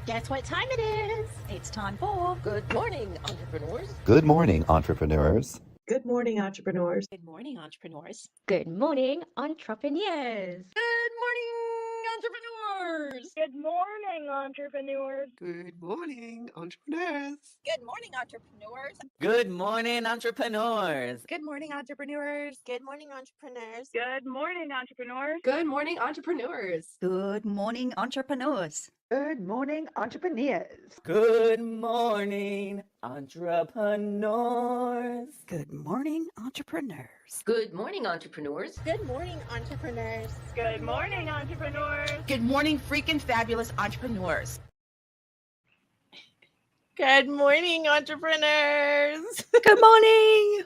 Guess what time it is? It's time for Good morning, entrepreneurs. Good morning, entrepreneurs. Good morning, entrepreneurs. Good morning, entrepreneurs. Good Morning Entrepreneurs. Good morning, entrepreneurs. Good morning, entrepreneurs. Good morning, entrepreneurs. Good morning, entrepreneurs. Good morning, entrepreneurs. Good morning, entrepreneurs. Good morning, entrepreneurs. Good morning, entrepreneurs. Good morning, entrepreneurs. Good morning, entrepreneurs. Good morning, entrepreneurs. Good morning, entrepreneurs. Good morning, entrepreneurs. Good morning, entrepreneurs. Good morning, entrepreneurs. Good morning, entrepreneurs. Good morning, freaking fabulous entrepreneurs. Good morning, entrepreneurs. Good morning.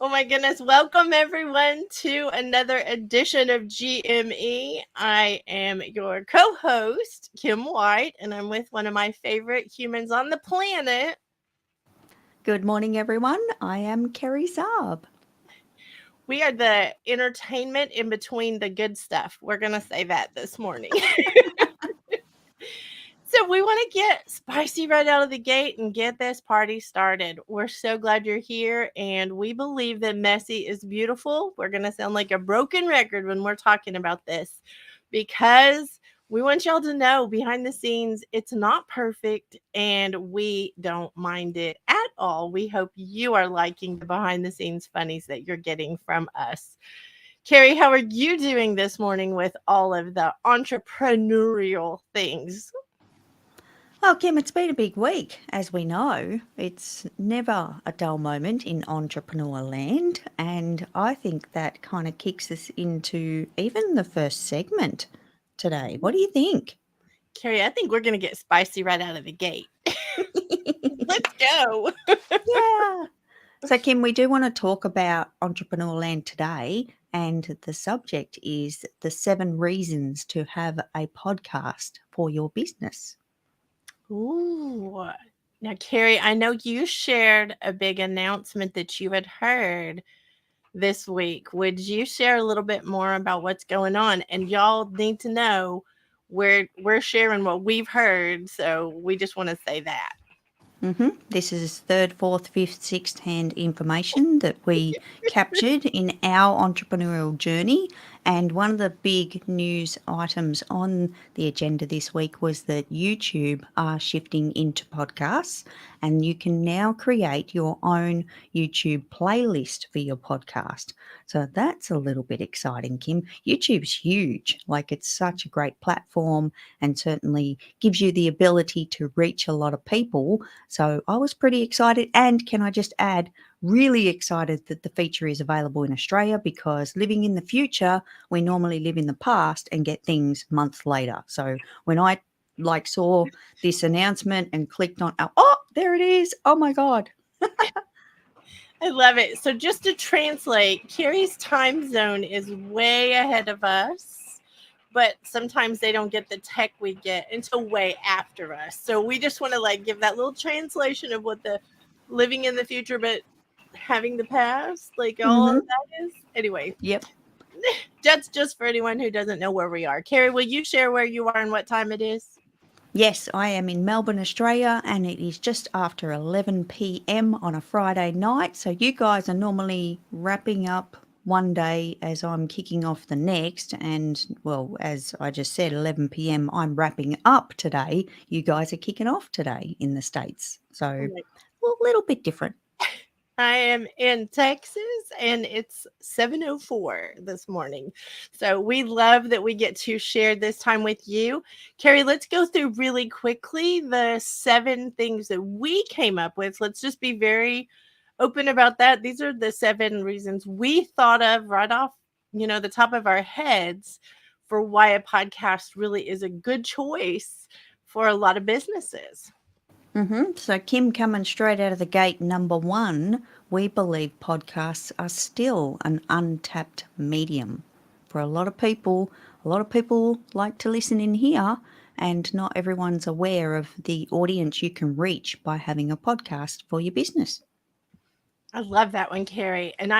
Oh my goodness. Welcome everyone to another edition of GME. I am your co-host, Kim White, and I'm with one of my favorite humans on the planet. Good morning, everyone. I am Kerry Saab. We are the entertainment in between the good stuff. We're going to say that this morning. So we want to get spicy right out of the gate and get this party started. We're so glad you're here, and we believe that messy is beautiful. We're going to sound like a broken record when we're talking about this because we want y'all to know behind the scenes, it's not perfect, and we don't mind it at all. We hope you are liking the behind the scenes funnies that you're getting from us. Carrie, how are you doing this morning with all of the entrepreneurial things? Well, Kim, it's been a big week. As we know, it's never a dull moment in entrepreneur land. And I think that kind of kicks us into even the first segment today. What do you think? Carrie, I think we're going to get spicy right out of the gate. Let's go. Yeah. So, Kim, we do want to talk about entrepreneur land today. And the subject is the 7 reasons to have a podcast for your business. Ooh. Now, Carrie, I know you shared a big announcement that you had heard this week. Would you share a little bit more about what's going on? And y'all need to know we're sharing what we've heard. So we just want to say that. This is 3rd, 4th, 5th, 6th hand information that we captured in our entrepreneurial journey. And one of the big news items on the agenda this week was that YouTube are shifting into podcasts, and you can now create your own YouTube playlist for your podcast. So that's a little bit exciting, Kim. YouTube's huge. Like, it's such a great platform and certainly gives you the ability to reach a lot of people. So I was pretty excited. And can I just add, really excited that the feature is available in Australia, because living in the future, we normally live in the past and get things months later. So when I saw this announcement and clicked on, oh, there it is. Oh my God. I love it. So just to translate, Carrie's time zone is way ahead of us, but sometimes they don't get the tech we get until way after us. So we just want to give that little translation of what the living in the future, but having the past, all of that is. Anyway. Yep. That's just for anyone who doesn't know where we are. Carrie, will you share where you are and what time it is? Yes, I am in Melbourne, Australia, and it is just after 11 p.m. on a Friday night. So you guys are normally wrapping up one day as I'm kicking off the next. And, well, as I just said, 11 p.m. I'm wrapping up today. You guys are kicking off today in the States. So a little bit different. I am in Texas, and it's 7:04 this morning. So we love that we get to share this time with you. Carrie, let's go through really quickly the 7 things that we came up with. Let's just be very open about that. These are the 7 reasons we thought of right off, the top of our heads for why a podcast really is a good choice for a lot of businesses. So, Kim, coming straight out of the gate, number 1, we believe podcasts are still an untapped medium. For a lot of people like to listen in here, and not everyone's aware of the audience you can reach by having a podcast for your business. I love that one, Carrie. And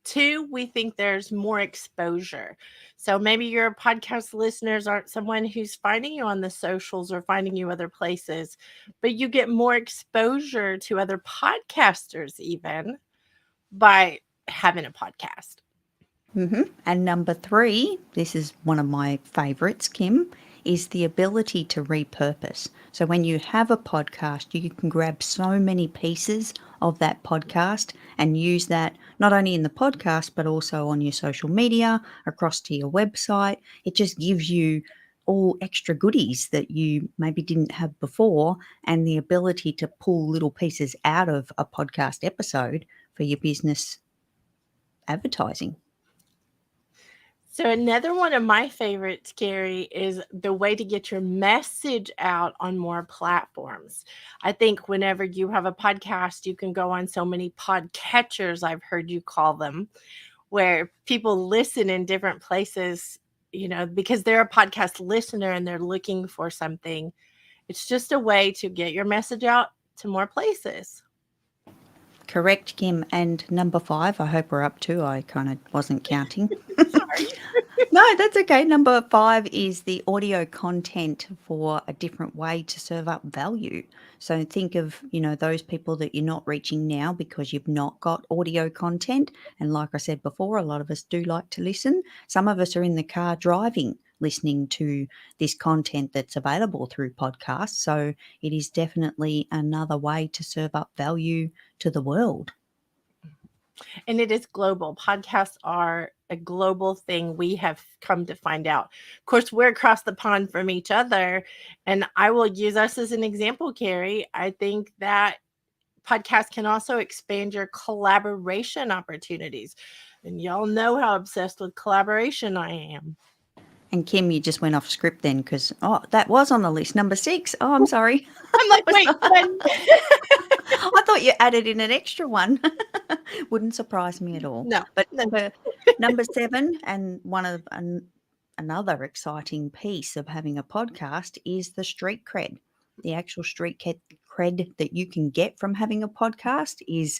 Two, we think there's more exposure. So maybe your podcast listeners aren't someone who's finding you on the socials or finding you other places, but you get more exposure to other podcasters even by having a podcast. And number 3, this is one of my favorites, Kim, is the ability to repurpose. So when you have a podcast, you can grab so many pieces of that podcast and use that not only in the podcast, but also on your social media, across to your website. It just gives you all extra goodies that you maybe didn't have before, and the ability to pull little pieces out of a podcast episode for your business advertising. So another one of my favorites, Carrie, is the way to get your message out on more platforms. I think whenever you have a podcast, you can go on so many podcatchers, I've heard you call them, where people listen in different places, because they're a podcast listener and they're looking for something. It's just a way to get your message out to more places. Correct, Kim. And number 5, I hope we're up to. I kind of wasn't counting. Sorry. No, that's okay. Number 5 is the audio content for a different way to serve up value. So think of, those people that you're not reaching now because you've not got audio content. And like I said before, a lot of us do like to listen. Some of us are in the car driving, listening to this content that's available through podcasts. So it is definitely another way to serve up value to the world. And it is global. Podcasts are a global thing, we have come to find out. Of course, we're across the pond from each other, and I will use us as an example, Carrie. I think that podcasts can also expand your collaboration opportunities. And y'all know how obsessed with collaboration I am. And Kim, you just went off script then because, that was on the list. Number 6. Oh, I'm sorry. I'm like, wait, when? I thought you added in an extra one. Wouldn't surprise me at all. No. But number 7, and one of another exciting piece of having a podcast is the street cred. The actual street cred that you can get from having a podcast is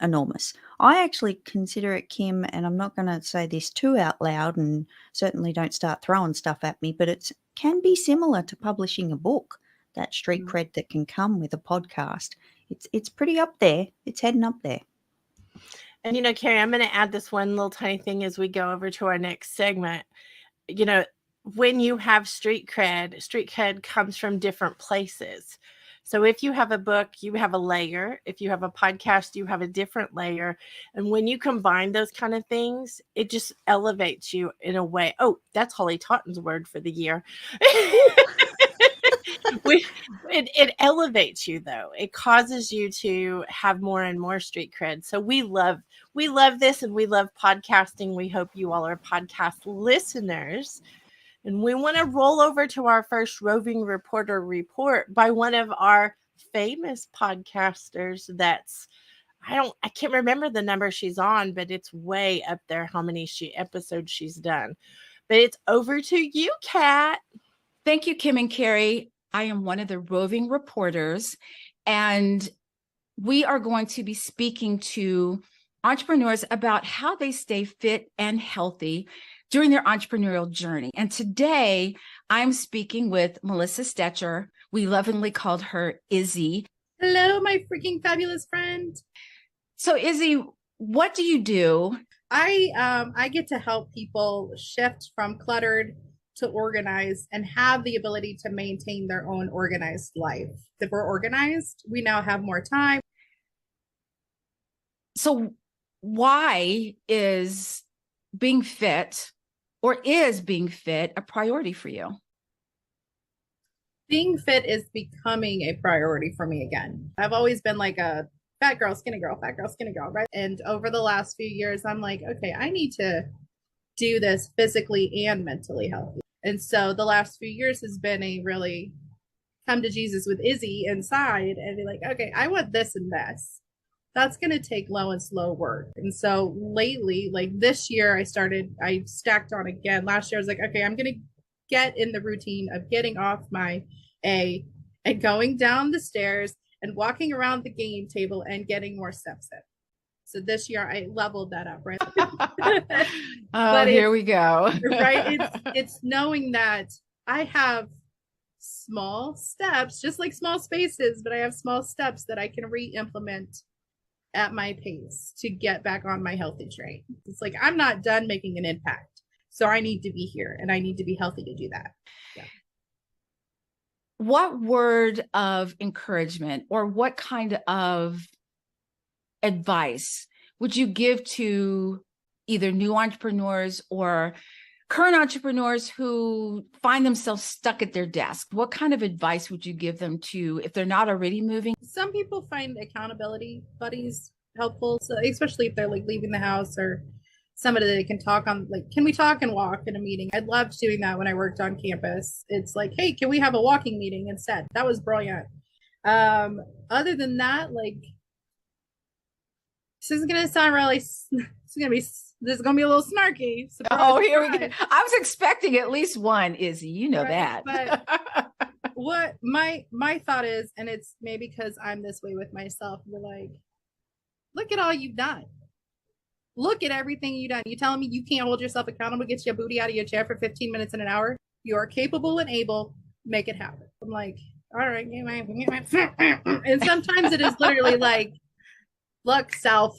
enormous. I actually consider it, Kim, and I'm not going to say this too out loud, and certainly don't start throwing stuff at me, but it can be similar to publishing a book. That street cred that can come with a podcast. It's pretty up there. It's heading up there. And Carrie, I'm going to add this one little tiny thing as we go over to our next segment. When you have street cred comes from different places. So if you have a book, you have a layer. If you have a podcast, you have a different layer. And when you combine those kind of things, it just elevates you in a way. Oh, that's Holly Totten's word for the year. It elevates you, though. It causes you to have more and more street cred. So we love this, and we love podcasting. We hope you all are podcast listeners. And we want to roll over to our first roving reporter report by one of our famous podcasters. I can't remember the number she's on, but it's way up there how many episodes she's done. But it's over to you, Kat. Thank you, Kim and Carrie. I am one of the roving reporters, and we are going to be speaking to entrepreneurs about how they stay fit and healthy during their entrepreneurial journey. And today I'm speaking with Melissa Stetcher. We lovingly called her Izzy. Hello, my freaking fabulous friend. So Izzy, what do you do? I get to help people shift from cluttered to organized and have the ability to maintain their own organized life. If we're organized, we now have more time. So why is being fit a priority for you? Being fit is becoming a priority for me again. I've always been like a fat girl, skinny girl, right? And over the last few years, I'm like, okay, I need to do this physically and mentally healthy. And so the last few years has been a really come to Jesus with Izzy inside and be like, okay, I want this and this. That's going to take low and slow work. And so lately, like this year, I stacked on again. Last year, I was like, okay, I'm going to get in the routine of getting off my A and going down the stairs and walking around the game table and getting more steps in. So this year I leveled that up, right? Oh, here we go. Right. It's knowing that I have small steps, just like small spaces, but I have small steps that I can re-implement at my pace to get back on my healthy train. It's like I'm not done making an impact. So I need to be here and I need to be healthy to do that. Yeah. What word of encouragement or what kind of advice would you give to either new entrepreneurs or current entrepreneurs who find themselves stuck at their desk? What kind of advice would you give them to if they're not already moving? Some people find accountability buddies helpful, so especially if they're like leaving the house or somebody that they can talk on, like, can we talk and walk in a meeting? I loved doing that when I worked on campus. It's like, hey, can we have a walking meeting instead? That was brilliant. Other than that, like, this is gonna sound really, this is gonna be a little snarky. Surprise, here we go. I was expecting at least one, Izzy, you know, right? That. But what my thought is, and it's maybe because I'm this way with myself, we're like, look at all you've done. Look at everything you've done. You telling me you can't hold yourself accountable, get your booty out of your chair for 15 minutes in an hour? You are capable and able, make it happen. I'm like, all right. And sometimes it is literally like, look, self,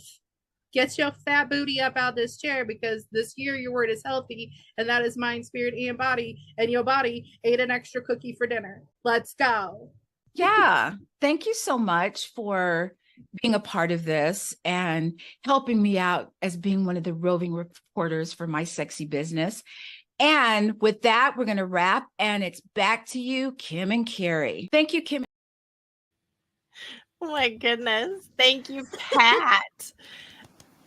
get your fat booty up out this chair because this year your word is healthy and that is mind, spirit, and body. And your body ate an extra cookie for dinner. Let's go. Yeah. Thank you so much for being a part of this and helping me out as being one of the roving reporters for My Sexy Business. And with that, we're going to wrap, and it's back to you, Kim and Carrie. Thank you, Kim. Oh my goodness. Thank you, Pat.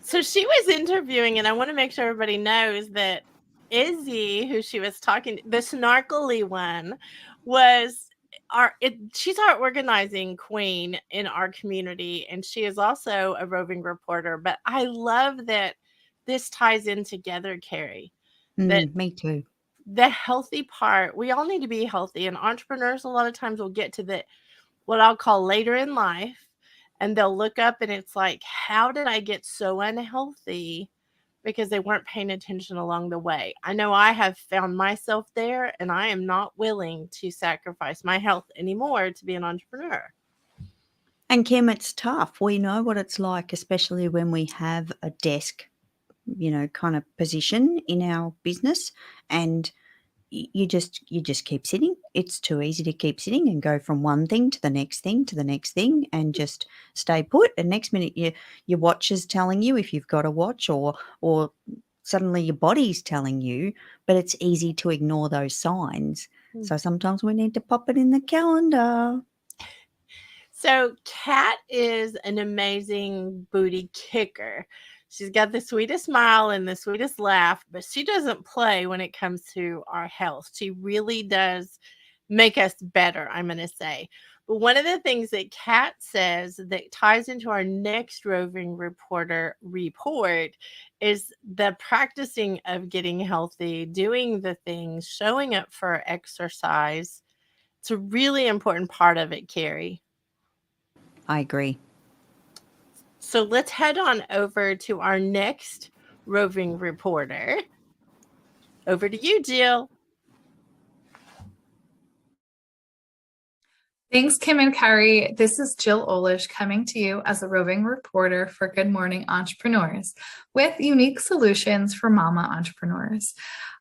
So she was interviewing, and I want to make sure everybody knows that Izzy, who she was talking, the snarkly one, was she's our organizing queen in our community, and she is also a roving reporter. But I love that this ties in together, Carrie. Me too. The healthy part, we all need to be healthy, and entrepreneurs a lot of times will get to what I'll call later in life, and they'll look up and it's like, how did I get so unhealthy? Because they weren't paying attention along the way. I know I have found myself there, and I am not willing to sacrifice my health anymore to be an entrepreneur. And Kim, it's tough. We know what it's like, especially when we have a desk, kind of position in our business, and you just keep sitting. It's too easy to keep sitting and go from one thing to the next thing to the next thing and just stay put. And next minute your watch is telling you if you've got a watch, or suddenly your body's telling you, but it's easy to ignore those signs. So sometimes we need to pop it in the calendar. So Kat is an amazing booty kicker. She's got the sweetest smile and the sweetest laugh, but she doesn't play when it comes to our health. She really does make us better, I'm going to say. But one of the things that Kat says that ties into our next roving reporter report is the practicing of getting healthy, doing the things, showing up for exercise. It's a really important part of it, Carrie. I agree. So let's head on over to our next roving reporter. Over to you, Jill. Thanks, Kim and Carrie. This is Jill Olish coming to you as a roving reporter for Good Morning Entrepreneurs with unique solutions for mama entrepreneurs.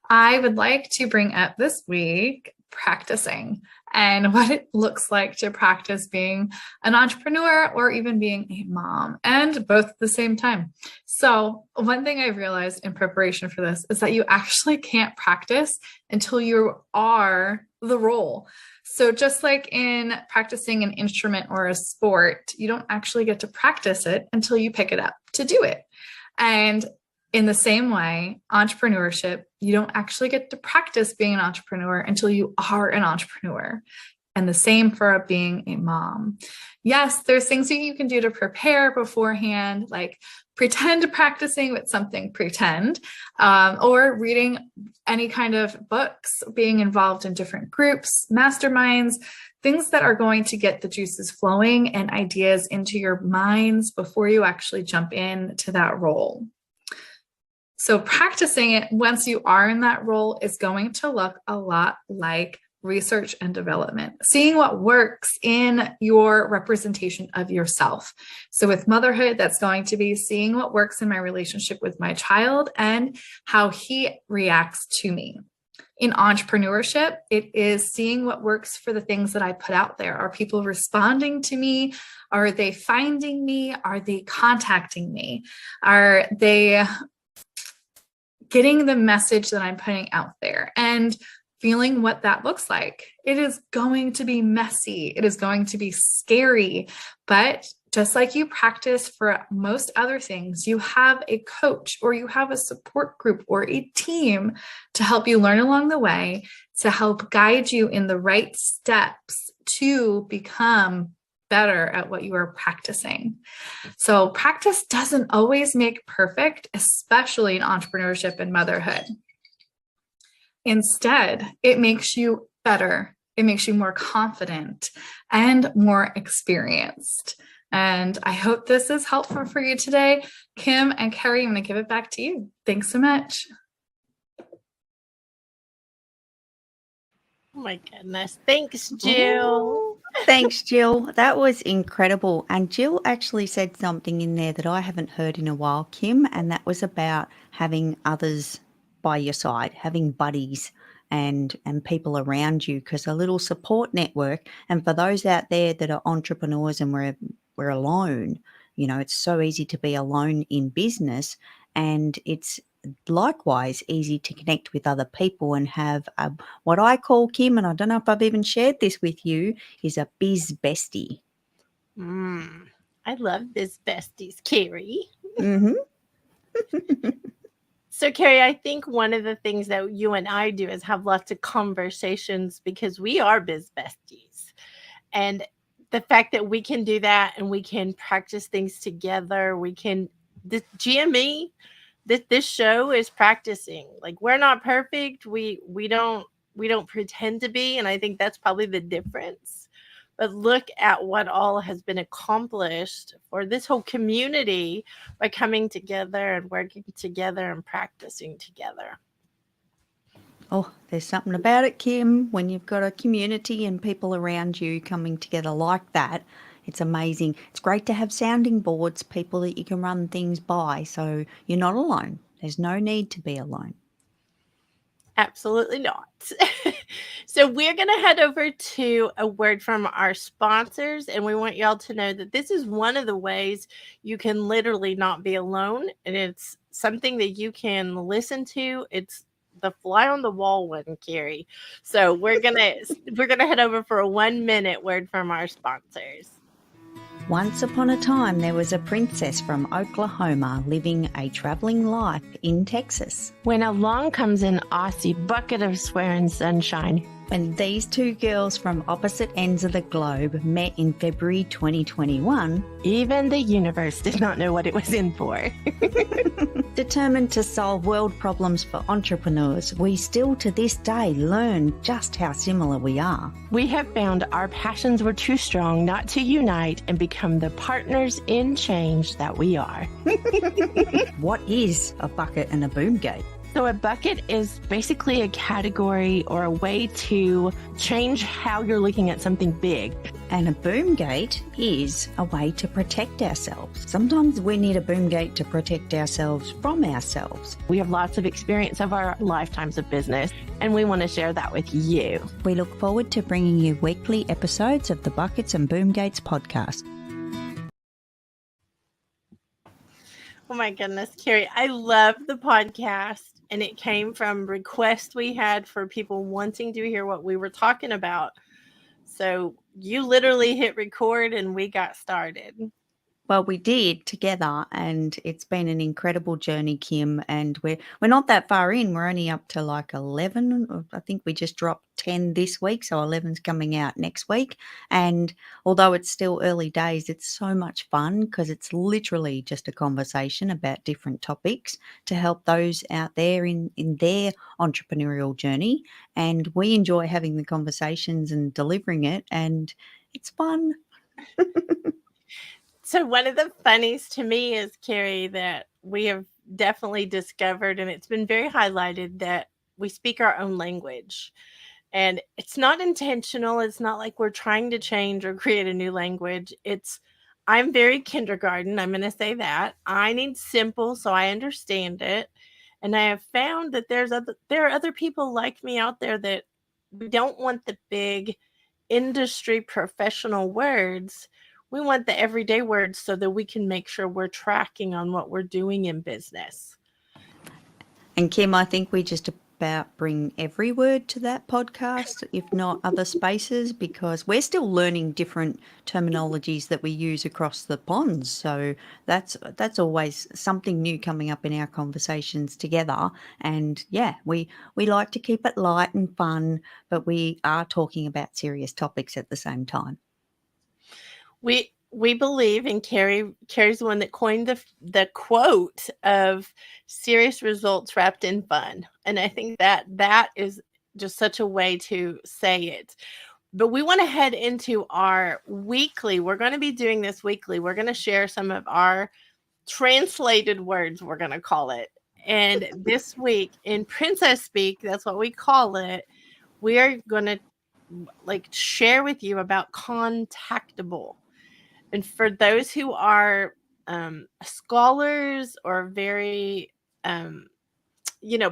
I would like to bring up this week practicing and what it looks like to practice being an entrepreneur or even being a mom, and both at the same time. So one thing I've realized in preparation for this is that you actually can't practice until you are the role. So just like in practicing an instrument or a sport, you don't actually get to practice it until you pick it up to do it. And in the same way, entrepreneurship, you don't actually get to practice being an entrepreneur until you are an entrepreneur. And the same for being a mom. Yes, there's things that you can do to prepare beforehand, like pretend practicing with something pretend, or reading any kind of books, being involved in different groups, masterminds, things that are going to get the juices flowing and ideas into your minds before you actually jump into that role. So practicing it once you are in that role is going to look a lot like research and development, seeing what works in your representation of yourself. So with motherhood, that's going to be seeing what works in my relationship with my child and how he reacts to me. In entrepreneurship, it is seeing what works for the things that I put out there. Are people responding to me? Are they finding me? Are they contacting me? Are they getting the message that I'm putting out there? And feeling what that looks like. It is going to be messy. It is going to be scary. But just like you practice for most other things, you have a coach or you have a support group or a team to help you learn along the way, to help guide you in the right steps to become better at what you are practicing. So practice doesn't always make perfect, especially in entrepreneurship and motherhood. Instead, it makes you better. It makes you more confident and more experienced. And I hope this is helpful for you today. Kim and Carrie, I'm going to give it back to you. Thanks so much. Oh my goodness. Thanks, Jill. Thanks, Jill. That was incredible. And Jill actually said something in there that I haven't heard in a while, Kim, and that was about having others by your side, having buddies and people around you, because a little support network. And for those out there that are entrepreneurs and we're alone, you know, it's so easy to be alone in business, and it's likewise easy to connect with other people and have what I call, Kim, and I don't know if I've even shared this with you, is a biz bestie. I love biz besties, Carrie. Mm-hmm. So, Carrie, I think one of the things that you and I do is have lots of conversations because we are biz besties. And the fact that we can do that and we can practice things together, the GME, this show is practicing. Like, we're not perfect. We don't pretend to be. And I think that's probably the difference. But look at what all has been accomplished for this whole community by coming together and working together and practicing together. Oh, there's something about it, Kim, when you've got a community and people around you coming together like that. It's amazing. It's great to have sounding boards, people that you can run things by, so you're not alone. There's no need to be alone. Absolutely not. So we're going to head over to a word from our sponsors, and we want y'all to know that this is one of the ways you can literally not be alone, and it's something that you can listen to. It's the fly on the wall one, Carrie. So we're gonna head over for a 1-minute word from our sponsors. Once upon a time, there was a princess from Oklahoma living a traveling life in Texas. When along comes an Aussie bucket of swearing sunshine. When these two girls from opposite ends of the globe met in February 2021, even the universe did not know what it was in for. Determined to solve world problems for entrepreneurs, we still to this day learn just how similar we are. We have found our passions were too strong not to unite and become the partners in change that we are. What is a bucket and a boom gate? So a bucket is basically a category or a way to change how you're looking at something big. And a boom gate is a way to protect ourselves. Sometimes we need a boom gate to protect ourselves from ourselves. We have lots of experience of our lifetimes of business, and we want to share that with you. We look forward to bringing you weekly episodes of the Buckets and Boom Gates podcast. Oh my goodness, Carrie, I love the podcast. And it came from requests we had for people wanting to hear what we were talking about. So you literally hit record and we got started. Well, we did together, and it's been an incredible journey, Kim. And we're not that far in. We're only up to like 11. I think we just dropped 10 this week, so 11's coming out next week. And although it's still early days, it's so much fun because it's literally just a conversation about different topics to help those out there in their entrepreneurial journey. And we enjoy having the conversations and delivering it, and it's fun. So one of the funnies to me is, Carrie, that we have definitely discovered, and it's been very highlighted, that we speak our own language. And it's not intentional. It's not like we're trying to change or create a new language. I'm very kindergarten. I'm going to say that. I need simple so I understand it. And I have found that there are other people like me out there that we don't want the big industry professional words. We want the everyday words so that we can make sure we're tracking on what we're doing in business. And Kim, I think we just about bring every word to that podcast, if not other spaces, because we're still learning different terminologies that we use across the ponds. So that's always something new coming up in our conversations together. And yeah, we like to keep it light and fun, but we are talking about serious topics at the same time. We believe, and Carrie's the one that coined the quote of serious results wrapped in fun. And I think that is just such a way to say it. But we want to head into our weekly. We're going to be doing this weekly. We're going to share some of our translated words, we're going to call it. And this week in Princess Speak, that's what we call it, we are going to share with you about contactable. And for those who are scholars or very,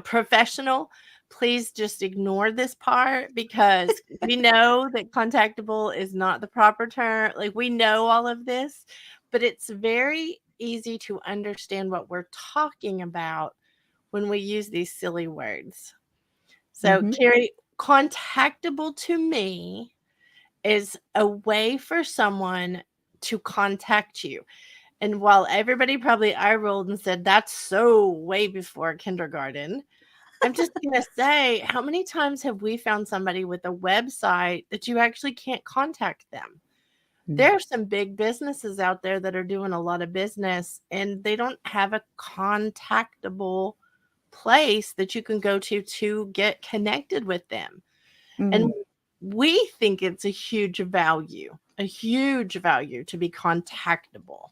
professional, please just ignore this part, because we know that contactable is not the proper term. Like, we know all of this, but it's very easy to understand what we're talking about when we use these silly words. So, Carrie, contactable to me is a way for someone to contact you. And while everybody probably eye rolled and said, that's so way before kindergarten, I'm just going to say, how many times have we found somebody with a website that you actually can't contact them? There are some big businesses out there that are doing a lot of business, and they don't have a contactable place that you can go to get connected with them. And we think it's a huge value to be contactable.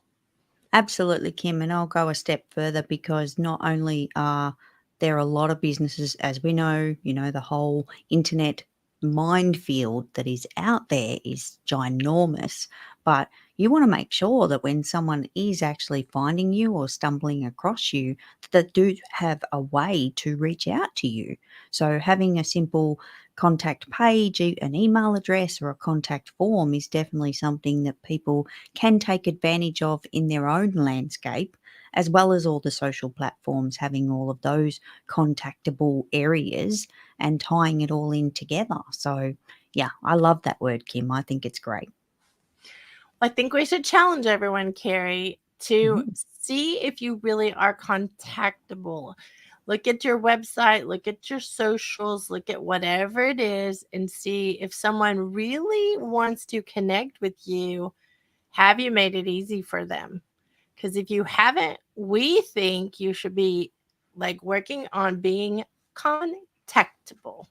Absolutely, Kim. And I'll go a step further, because not only are there a lot of businesses, as we know, the whole internet minefield that is out there is ginormous, but you want to make sure that when someone is actually finding you or stumbling across you, that do have a way to reach out to you. So having a simple contact page, an email address, or a contact form is definitely something that people can take advantage of in their own landscape, as well as all the social platforms having all of those contactable areas and tying it all in together. So yeah, I love that word, Kim. I think it's great. I think we should challenge everyone, Carrie, to see if you really are contactable. Look at your website, look at your socials, look at whatever it is, and see if someone really wants to connect with you. Have you made it easy for them? Because if you haven't, we think you should be working on being contactable.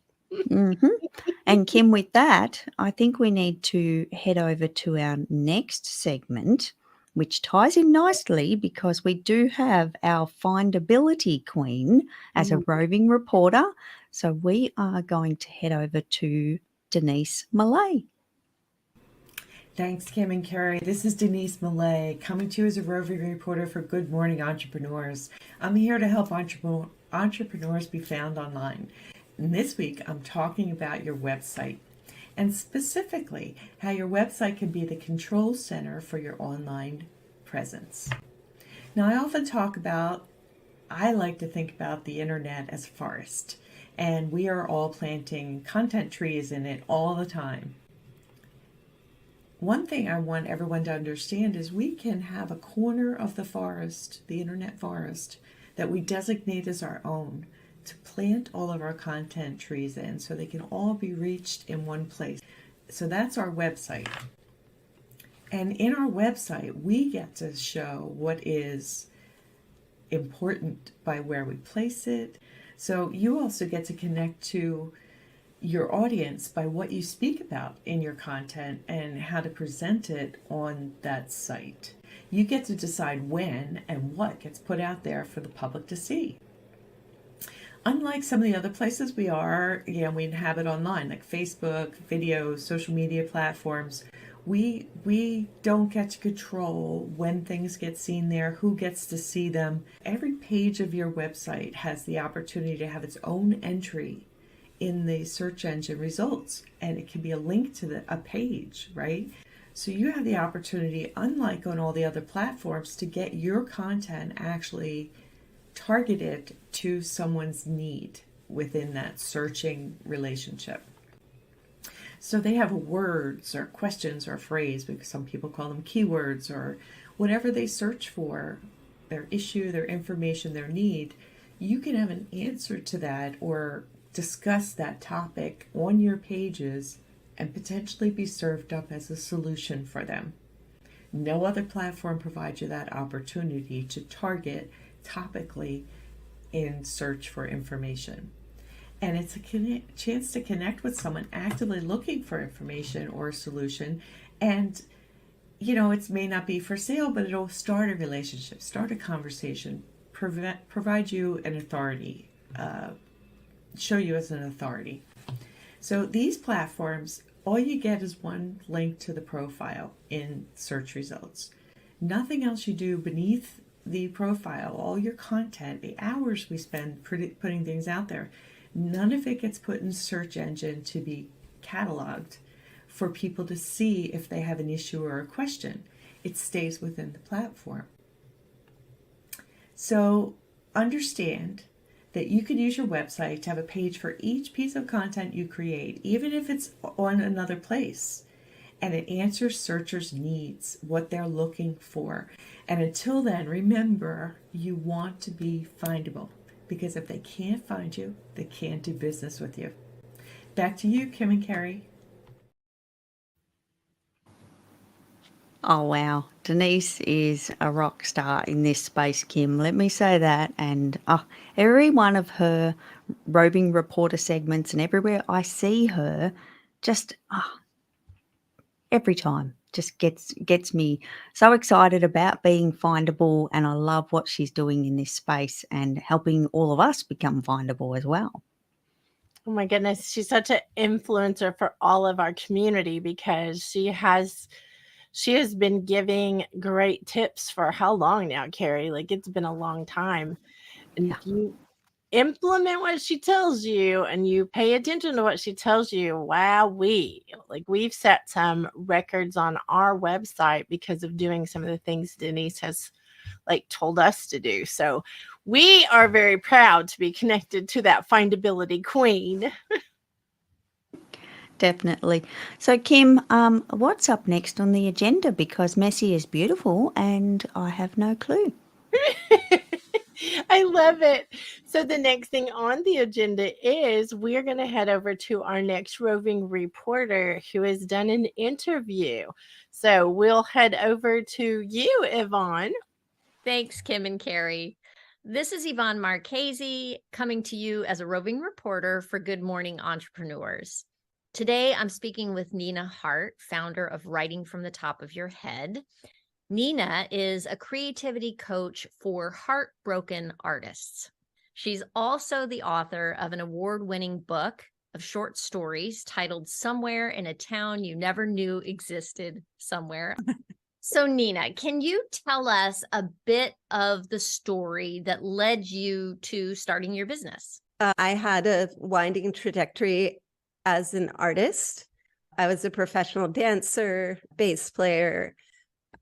And Kim, with that, I think we need to head over to our next segment, which ties in nicely, because we do have our findability queen as a roving reporter. So we are going to head over to Denise Millay. Thanks, Kim and Carrie. This is Denise Millay, coming to you as a roving reporter for Good Morning Entrepreneurs. I'm here to help entrepreneurs be found online. And this week, I'm talking about your website, and specifically how your website can be the control center for your online presence. Now, I like to think about the internet as a forest, and we are all planting content trees in it all the time. One thing I want everyone to understand is we can have a corner of the forest, the internet forest, that we designate as our own to plant all of our content trees in so they can all be reached in one place. So that's our website. And in our website, we get to show what is important by where we place it. So you also get to connect to your audience by what you speak about in your content and how to present it on that site. You get to decide when and what gets put out there for the public to see. Unlike some of the other places we inhabit online, like Facebook, videos, social media platforms, we don't get to control when things get seen there, who gets to see them. Every page of your website has the opportunity to have its own entry in the search engine results, and it can be a link to a page, right? So you have the opportunity, unlike on all the other platforms, to get your content actually targeted to someone's need within that searching relationship. So they have words or questions or phrase, because some people call them keywords, or whatever they search for, their issue, their information, their need. You can have an answer to that or discuss that topic on your pages and potentially be served up as a solution for them. No other platform provides you that opportunity to target topically in search for information. And it's a chance to connect with someone actively looking for information or a solution. And, it may not be for sale, but it'll start a relationship, start a conversation, provide you an authority, show you as an authority. So these platforms, all you get is one link to the profile in search results. Nothing else you do beneath the profile, all your content, the hours we spend putting things out there, none of it gets put in search engine to be cataloged for people to see if they have an issue or a question. It stays within the platform. So understand that you can use your website to have a page for each piece of content you create, even if it's on another place. And it answers searchers' needs, what they're looking for. And until then, remember, you want to be findable, because if they can't find you, they can't do business with you. Back to you, Kim and Carrie. Oh, wow. Denise is a rock star in this space, Kim. Let me say that. And every one of her roving reporter segments and everywhere I see her, just every time just gets me so excited about being findable. And I love what she's doing in this space and helping all of us become findable as well. Oh my goodness, she's such an influencer for all of our community, because she has been giving great tips for how long now, Carrie? Like, it's been a long time. And if you implement what she tells you and you pay attention to what she tells you, we've set some records on our website because of doing some of the things Denise has told us to do. So we are very proud to be connected to that findability queen. Definitely. So, Kim, what's up next on the agenda? Because messy is beautiful and I have no clue. I love it. So the next thing on the agenda is we're going to head over to our next roving reporter who has done an interview. So we'll head over to you, Yvonne. Thanks, Kim and Carrie. This is Yvonne Marchese coming to you as a roving reporter for Good Morning Entrepreneurs. Today, I'm speaking with Nina Hart, founder of Writing from the Top of Your Head. Nina is a creativity coach for heartbroken artists. She's also the author of an award-winning book of short stories titled Somewhere in a Town You Never Knew Existed Somewhere. So Nina, can you tell us a bit of the story that led you to starting your business? I had a winding trajectory as an artist. I was a professional dancer, bass player.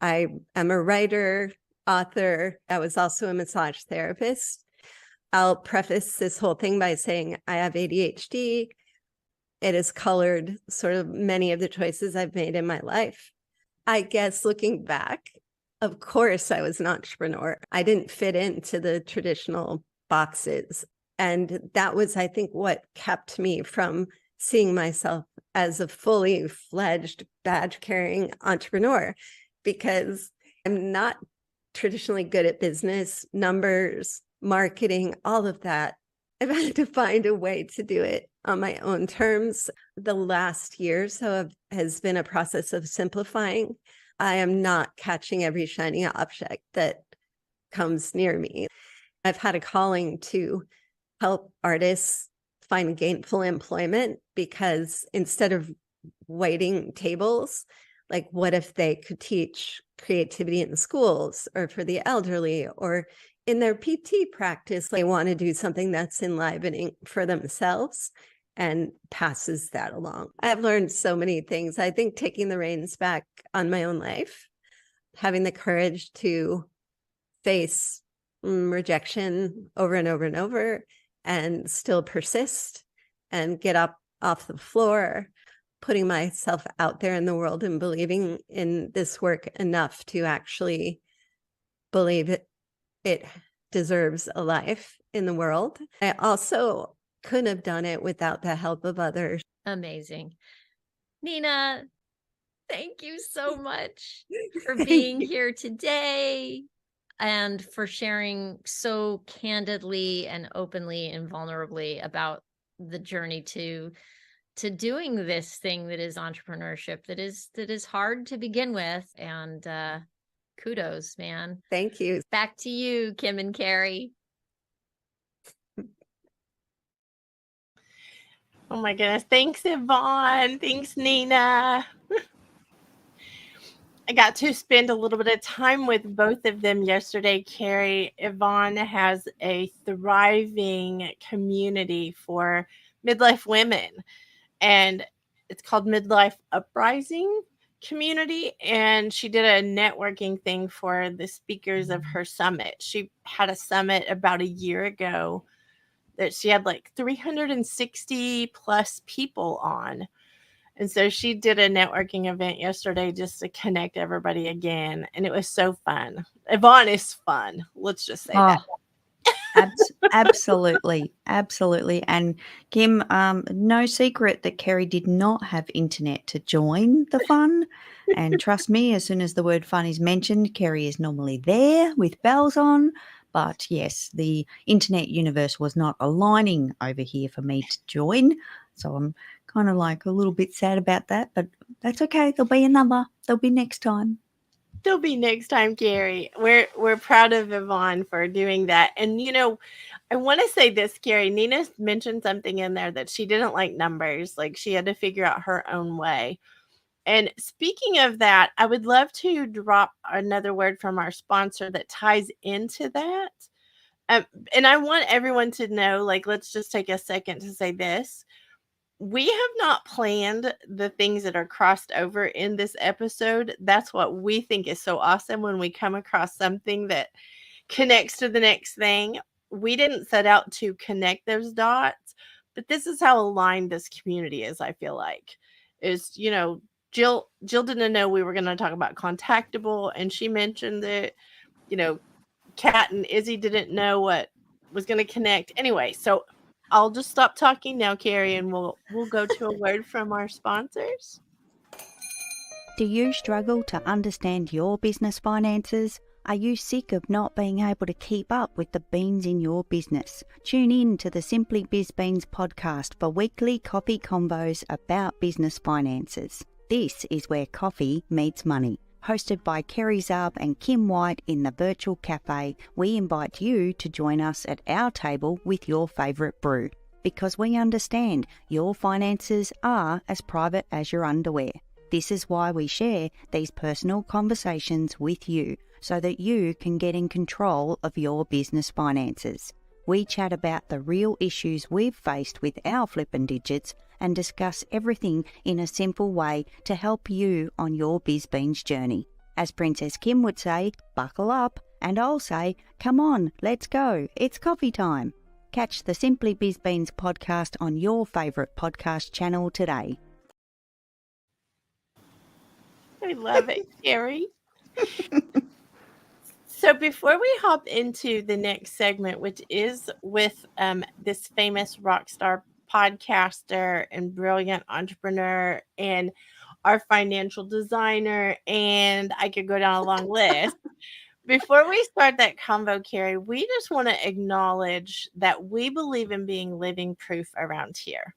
I am a writer, author. I was also a massage therapist. I'll preface this whole thing by saying I have ADHD. It has colored sort of many of the choices I've made in my life. I guess looking back, of course, I was an entrepreneur. I didn't fit into the traditional boxes. And that was, I think, what kept me from seeing myself as a fully fledged badge carrying entrepreneur, because I'm not traditionally good at business, numbers, marketing, all of that. I've had to find a way to do it on my own terms. The last year or so has been a process of simplifying. I am not catching every shiny object that comes near me. I've had a calling to help artists find gainful employment, because instead of waiting tables, like what if they could teach creativity in schools or for the elderly, or in their PT practice, they want to do something that's enlivening for themselves and passes that along. I've learned so many things. I think taking the reins back on my own life, having the courage to face rejection over and over and over and still persist and get up off the floor, putting myself out there in the world and believing in this work enough to actually believe it deserves a life in the world. I also couldn't have done it without the help of others. Amazing. Nina, thank you so much for being here today and for sharing so candidly and openly and vulnerably about the journey to doing this thing that is entrepreneurship, that is hard to begin with. And kudos, man. Thank you. Back to you, Kim and Carrie. Oh my goodness. Thanks, Yvonne. Thanks, Nina. I got to spend a little bit of time with both of them yesterday, Carrie. Yvonne has a thriving community for midlife women, and it's called Midlife Uprising Community. And she did a networking thing for the speakers of her summit. She had a summit about a year ago that she had like 360 plus people on. And so she did a networking event yesterday just to connect everybody again. And it was so fun. Yvonne is fun. Let's just say that. Absolutely. Absolutely. And Kim, no secret that Kerry did not have internet to join the fun. And trust me, as soon as the word fun is mentioned, Kerry is normally there with bells on. But yes, the internet universe was not aligning over here for me to join. So I'm kind of like a little bit sad about that, but that's okay. There'll be another. There'll be next time. There'll be next time, Carrie. We're proud of Yvonne for doing that. And I want to say this, Carrie. Nina mentioned something in there that she didn't like numbers. Like she had to figure out her own way. And speaking of that, I would love to drop another word from our sponsor that ties into that. And I want everyone to know, like, let's just take a second to say this. We have not planned the things that are crossed over in this episode. That's what we think is so awesome when we come across something that connects to the next thing. We didn't set out to connect those dots, but this is how aligned this community is, I feel like. Jill didn't know we were going to talk about contactable, and she mentioned that, Kat and Izzy didn't know what was going to connect. Anyway, so I'll just stop talking now, Carrie, and we'll go to a word from our sponsors. Do you struggle to understand your business finances? Are you sick of not being able to keep up with the beans in your business? Tune in to the Simply Biz Beans podcast for weekly coffee convos about business finances. This is where coffee meets money. Hosted by Kerry Zarb and Kim White in the virtual cafe, we invite you to join us at our table with your favourite brew, because we understand your finances are as private as your underwear. This is why we share these personal conversations with you, so that you can get in control of your business finances. We chat about the real issues we've faced with our flippin' digits and discuss everything in a simple way to help you on your BizBeans journey. As Princess Kim would say, buckle up, and I'll say, come on, let's go, it's coffee time. Catch the Simply BizBeans podcast on your favourite podcast channel today. I love it, Carrie. So before we hop into the next segment, which is with this famous rock star podcaster and brilliant entrepreneur and our financial designer, and I could go down a long list. Before we start that convo, Carrie, we just want to acknowledge that we believe in being living proof around here.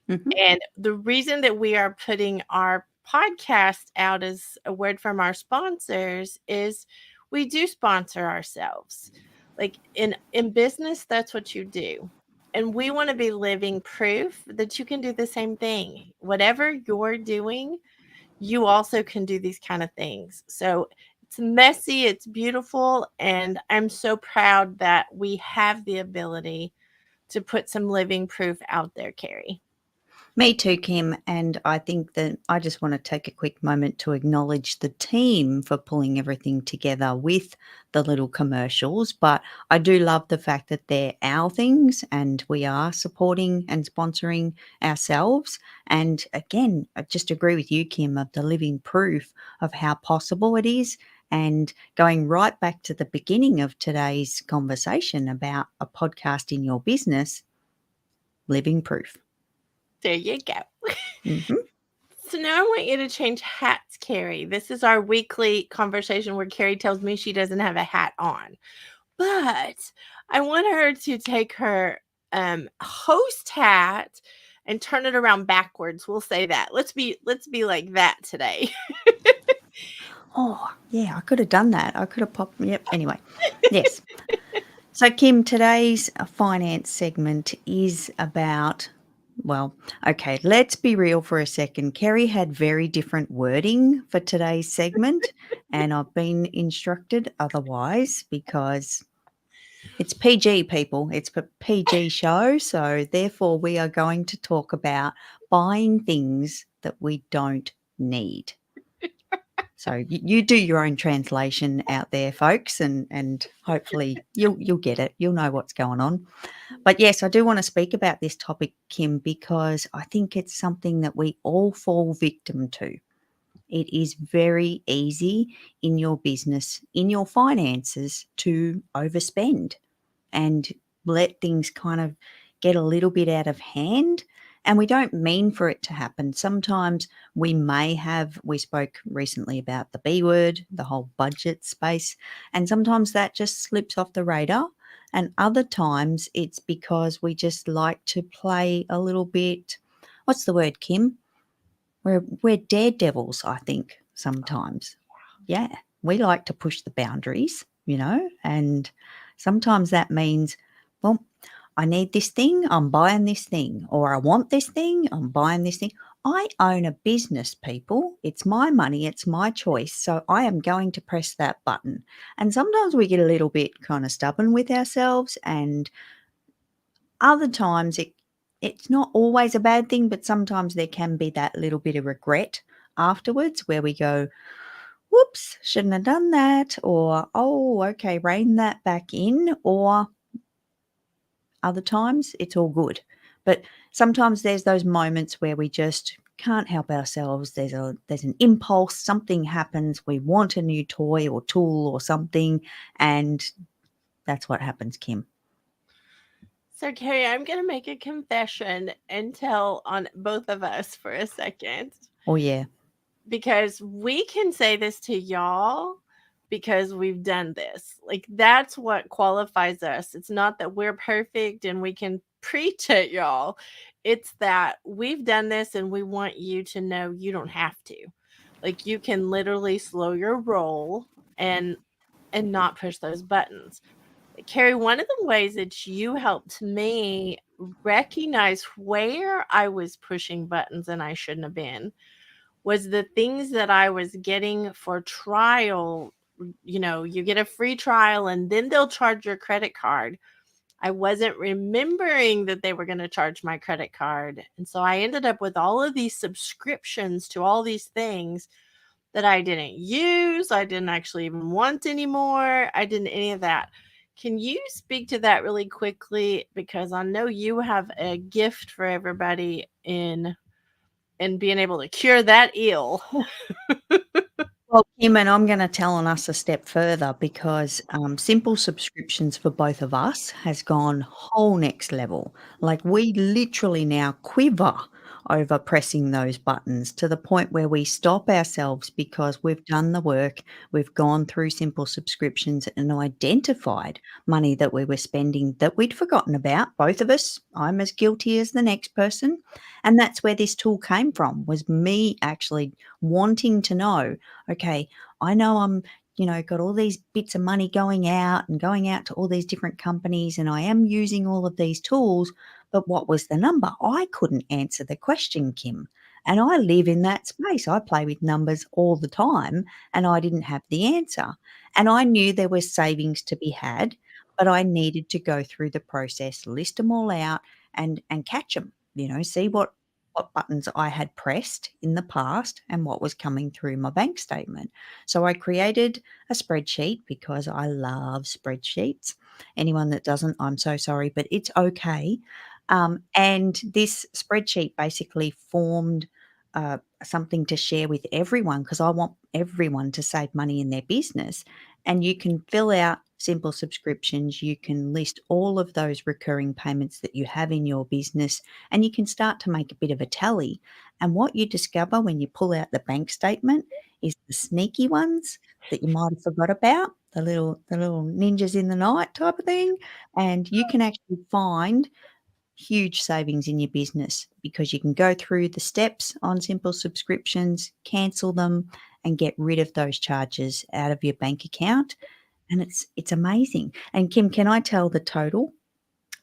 And the reason that we are putting our podcast out as a word from our sponsors is we do sponsor ourselves. Like in business, that's what you do. And we want to be living proof that you can do the same thing. Whatever you're doing, you also can do these kind of things. So it's messy, it's beautiful, and I'm so proud that we have the ability to put some living proof out there, Carrie. Me too, Kim. And I think that I just want to take a quick moment to acknowledge the team for pulling everything together with the little commercials. But I do love the fact that they're our things and we are supporting and sponsoring ourselves. And again, I just agree with you, Kim, of the living proof of how possible it is. And going right back to the beginning of today's conversation about a podcast in your business, living proof. There you go. Mm-hmm. So now I want you to change hats, Carrie. This is our weekly conversation where Carrie tells me she doesn't have a hat on. But I want her to take her host hat and turn it around backwards. We'll say that. Let's be like that today. Oh, yeah, I could have done that. I could have popped. Yep. Anyway, yes. So, Kim, today's finance segment is about, well, okay, let's be real for a second. Kerry had very different wording for today's segment, and I've been instructed otherwise because it's PG, people. It's a PG show. So, therefore, we are going to talk about buying things that we don't need. So you do your own translation out there, folks, and hopefully you'll get it. You'll know what's going on. But yes, I do want to speak about this topic, Kim, because I think it's something that we all fall victim to. It is very easy in your business, in your finances, to overspend and let things kind of get a little bit out of hand. And we don't mean for it to happen. Sometimes we spoke recently about the B word, the whole budget space, and sometimes that just slips off the radar. And other times it's because we just like to play a little bit, what's the word, Kim? We're daredevils, I think, sometimes. Yeah, we like to push the boundaries, and sometimes that means, well, I need this thing, I'm buying this thing, or I want this thing, I'm buying this thing. I own a business, people. It's my money, it's my choice. So I am going to press that button. And sometimes we get a little bit kind of stubborn with ourselves, and other times it's not always a bad thing, but sometimes there can be that little bit of regret afterwards where we go, whoops, shouldn't have done that, or, oh, okay, rein that back in, or other times it's all good. But sometimes there's those moments where we just can't help ourselves. There's an impulse, something happens, we want a new toy or tool or something, and that's what happens, Kim. So, Carrie, I'm going to make a confession and tell on both of us for a second. Oh, yeah. Because we can say this to y'all because we've done this. Like, that's what qualifies us. It's not that we're perfect and we can preach at y'all. It's that we've done this and we want you to know you don't have to. Like, you can literally slow your roll and not push those buttons. Carrie, one of the ways that you helped me recognize where I was pushing buttons and I shouldn't have been was the things that I was getting for trial. You get a free trial and then they'll charge your credit card. I wasn't remembering that they were going to charge my credit card. And so I ended up with all of these subscriptions to all these things that I didn't use. I didn't actually even want anymore. I didn't any of that. Can you speak to that really quickly? Because I know you have a gift for everybody in being able to cure that ill. Well, Kim, and I'm going to tell on us a step further because simple subscriptions for both of us has gone whole next level. Like we literally now quiver over pressing those buttons to the point where we stop ourselves because we've done the work, we've gone through simple subscriptions and identified money that we were spending that we'd forgotten about, both of us. I'm as guilty as the next person. And that's where this tool came from, was me actually wanting to know, okay, I know I'm, got all these bits of money going out to all these different companies, and I am using all of these tools, but what was the number? I couldn't answer the question, Kim. And I live in that space. I play with numbers all the time, and I didn't have the answer. And I knew there was savings to be had, but I needed to go through the process, list them all out, and catch them. See what buttons I had pressed in the past and what was coming through my bank statement. So I created a spreadsheet because I love spreadsheets. Anyone that doesn't, I'm so sorry, but it's okay. And this spreadsheet basically formed something to share with everyone because I want everyone to save money in their business. And you can fill out simple subscriptions. You can list all of those recurring payments that you have in your business, and you can start to make a bit of a tally. And what you discover when you pull out the bank statement is the sneaky ones that you might have forgot about, the little ninjas in the night type of thing. And you can actually find huge savings in your business because you can go through the steps on simple subscriptions, cancel them, and get rid of those charges out of your bank account. And it's amazing. And Kim, can I tell the total?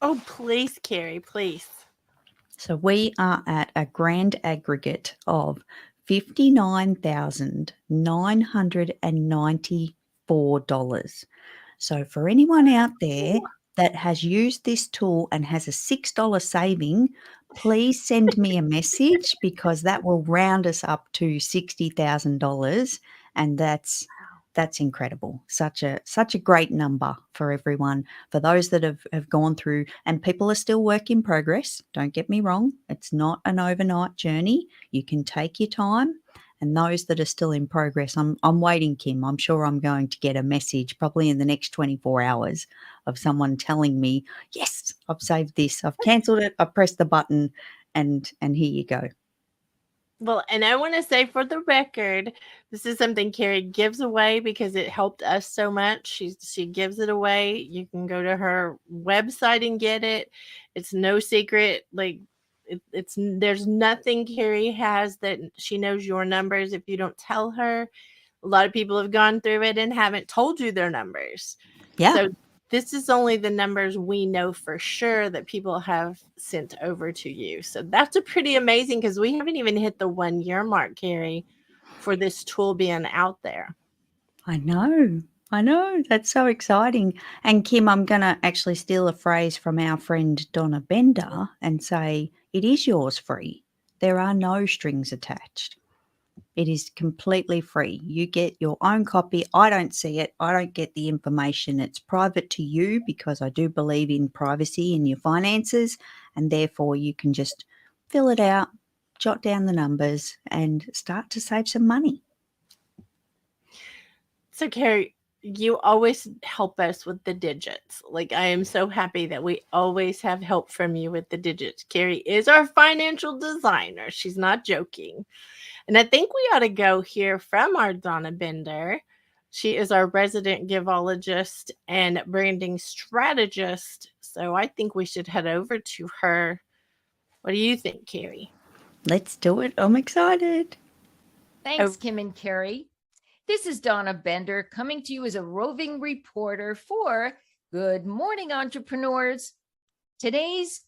Oh, please, Carrie, please. So we are at a grand aggregate of $59,994. So for anyone out there that has used this tool and has a $6 saving, please send me a message because that will round us up to $60,000, and that's incredible. Such a great number for everyone. For those that have gone through, and people are still work in progress. Don't get me wrong. It's not an overnight journey. You can take your time. And those that are still in progress, I'm waiting, Kim. I'm sure I'm going to get a message probably in the next 24 hours of someone telling me, yes, I've saved this. I've cancelled it. I've pressed the button, and here you go. Well, and I want to say for the record, this is something Carrie gives away because it helped us so much. She gives it away. You can go to her website and get it. It's no secret. Like it's there's nothing Carrie has that she knows your numbers if you don't tell her. A lot of people have gone through it and haven't told you their numbers. Yeah. So this is only the numbers we know for sure that people have sent over to you. So that's a pretty amazing because we haven't even hit the 1 year mark, Carrie, for this tool being out there. I know. That's so exciting. And Kim, I'm going to actually steal a phrase from our friend Donna Bender and say, it is yours free. There are no strings attached. It is completely free. You get your own copy. I don't see it. I don't get the information. It's private to you because I do believe in privacy in your finances, and therefore you can just fill it out, jot down the numbers, and start to save some money. So, Carrie, you always help us with the digits. Like, I am so happy that we always have help from you with the digits. Carrie is our financial designer. She's not joking. And I think we ought to go hear from our Donna Bender. She is our resident givologist and branding strategist. So I think we should head over to her. What do you think, Carrie? Let's do it. I'm excited. Thanks, Kim and Carrie. This is Donna Bender coming to you as a roving reporter for Good Morning Entrepreneurs. Today's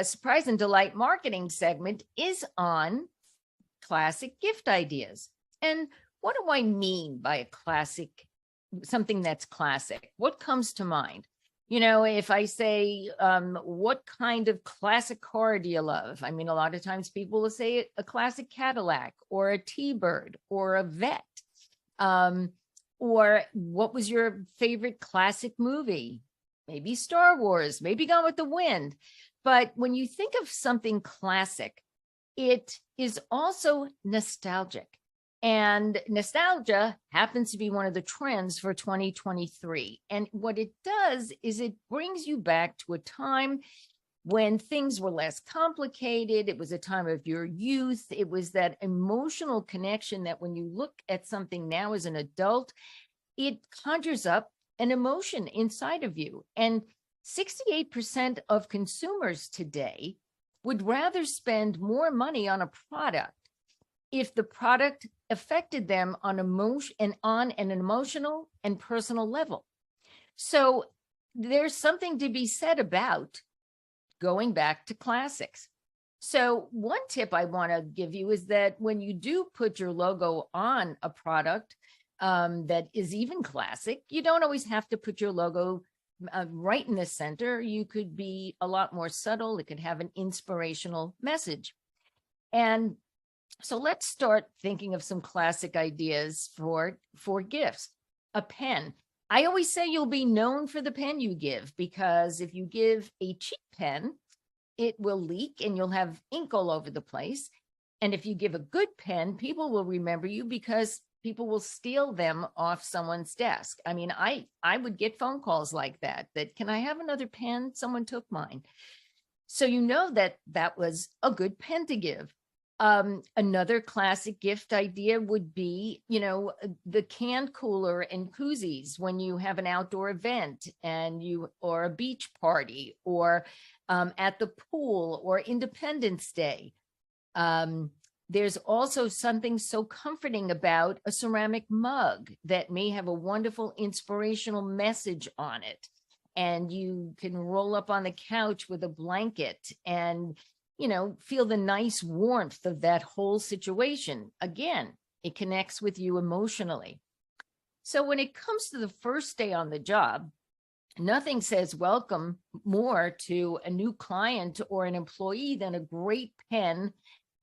Surprise and Delight marketing segment is on classic gift ideas. And what do I mean by a classic, something that's classic? What comes to mind? If I say, what kind of classic car do you love? I mean, a lot of times people will say a classic Cadillac or a T-Bird or a Vet. Or what was your favorite classic movie? Maybe Star Wars, maybe Gone with the Wind. But when you think of something classic, it is also nostalgic. And nostalgia happens to be one of the trends for 2023. And what it does is it brings you back to a time when things were less complicated. It was a time of your youth. It was that emotional connection that when you look at something now as an adult, it conjures up an emotion inside of you. And 68% of consumers today would rather spend more money on a product if the product affected them on an emotional and personal level. So there's something to be said about going back to classics. So one tip I want to give you is that when you do put your logo on a product that is even classic, you don't always have to put your logo right in the center. You could be a lot more subtle. It could have an inspirational message. And so let's start thinking of some classic ideas for gifts. A pen. I always say you'll be known for the pen you give, because if you give a cheap pen, it will leak and you'll have ink all over the place. And if you give a good pen, people will remember you because people will steal them off someone's desk. I mean, I would get phone calls like that, can I have another pen? Someone took mine. So you know that was a good pen to give. Another classic gift idea would be, the can cooler and koozies when you have an outdoor event or a beach party, or at the pool, or Independence Day. There's also something so comforting about a ceramic mug that may have a wonderful inspirational message on it. And you can roll up on the couch with a blanket and feel the nice warmth of that whole situation. Again, it connects with you emotionally. So when it comes to the first day on the job, nothing says welcome more to a new client or an employee than a great pen